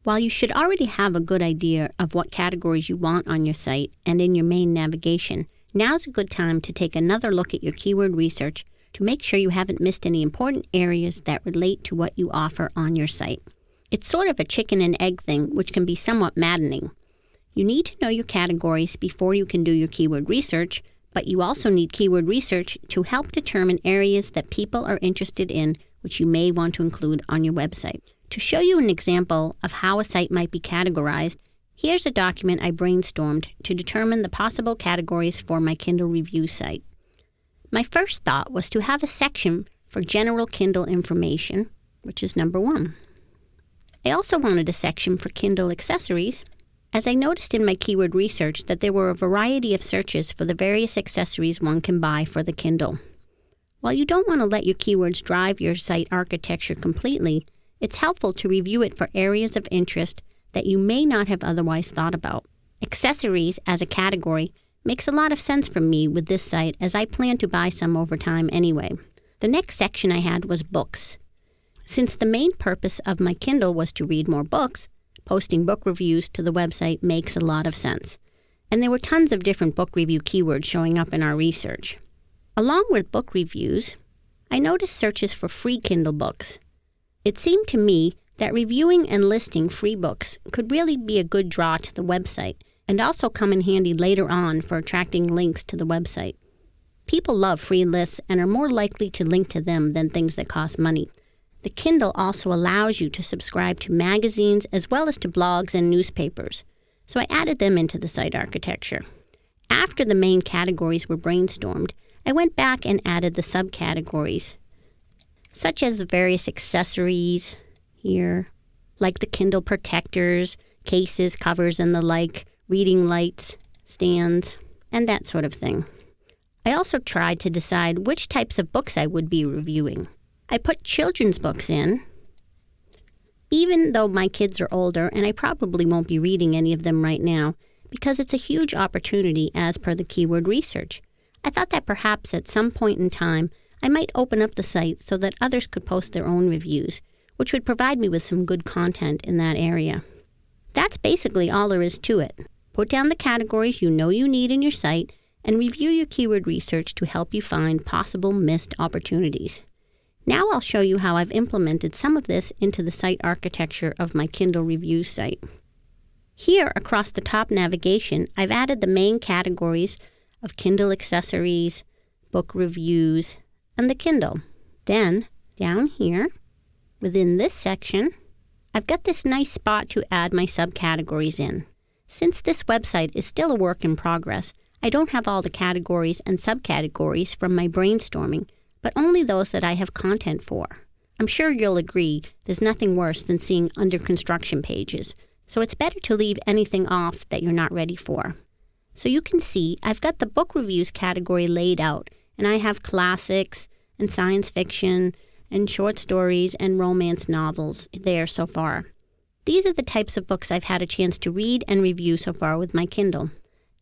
While you should already have a good idea of what categories you want on your site and in your main navigation, now's a good time to take another look at your keyword research to make sure you haven't missed any important areas that relate to what you offer on your site. It's sort of a chicken and egg thing, which can be somewhat maddening. You need to know your categories before you can do your keyword research, but you also need keyword research to help determine areas that people are interested in, which you may want to include on your website. To show you an example of how a site might be categorized, here's a document I brainstormed to determine the possible categories for my Kindle review site. My first thought was to have a section for general Kindle information, which is number 1. I also wanted a section for Kindle accessories, as I noticed in my keyword research that there were a variety of searches for the various accessories one can buy for the Kindle. While you don't want to let your keywords drive your site architecture completely, it's helpful to review it for areas of interest that you may not have otherwise thought about. Accessories as a category makes a lot of sense for me with this site, as I plan to buy some over time anyway. The next section I had was books. Since the main purpose of my Kindle was to read more books, posting book reviews to the website makes a lot of sense. And there were tons of different book review keywords showing up in our research. Along with book reviews, I noticed searches for free Kindle books. It seemed to me that reviewing and listing free books could really be a good draw to the website and also come in handy later on for attracting links to the website. People love free lists and are more likely to link to them than things that cost money. The Kindle also allows you to subscribe to magazines as well as to blogs and newspapers, so I added them into the site architecture. After the main categories were brainstormed, I went back and added the subcategories, such as the various accessories here, like the Kindle protectors, cases, covers, and the like, reading lights, stands, and that sort of thing. I also tried to decide which types of books I would be reviewing. I put children's books in, even though my kids are older and I probably won't be reading any of them right now, because it's a huge opportunity as per the keyword research. I thought that perhaps at some point in time, I might open up the site so that others could post their own reviews, which would provide me with some good content in that area. That's basically all there is to it. Put down the categories you know you need in your site and review your keyword research to help you find possible missed opportunities. Now I'll show you how I've implemented some of this into the site architecture of my Kindle review site. Here across the top navigation, I've added the main categories of Kindle accessories, book reviews, and the Kindle. Then, down here, within this section, I've got this nice spot to add my subcategories in. Since this website is still a work in progress, I don't have all the categories and subcategories from my brainstorming, but only those that I have content for. I'm sure you'll agree there's nothing worse than seeing under construction pages, so it's better to leave anything off that you're not ready for. So you can see I've got the book reviews category laid out, and I have classics and science fiction and short stories and romance novels there so far. These are the types of books I've had a chance to read and review so far with my Kindle.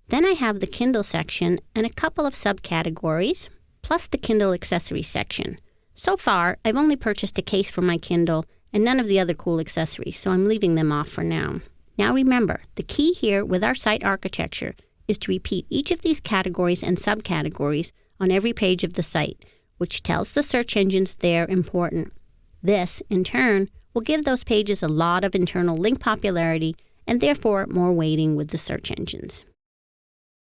Then I have the Kindle section and a couple of subcategories, plus the Kindle accessories section. So far, I've only purchased a case for my Kindle and none of the other cool accessories, so I'm leaving them off for now. Now remember, the key here with our site architecture is to repeat each of these categories and subcategories on every page of the site, which tells the search engines they're important. This, in turn, will give those pages a lot of internal link popularity and therefore more weighting with the search engines.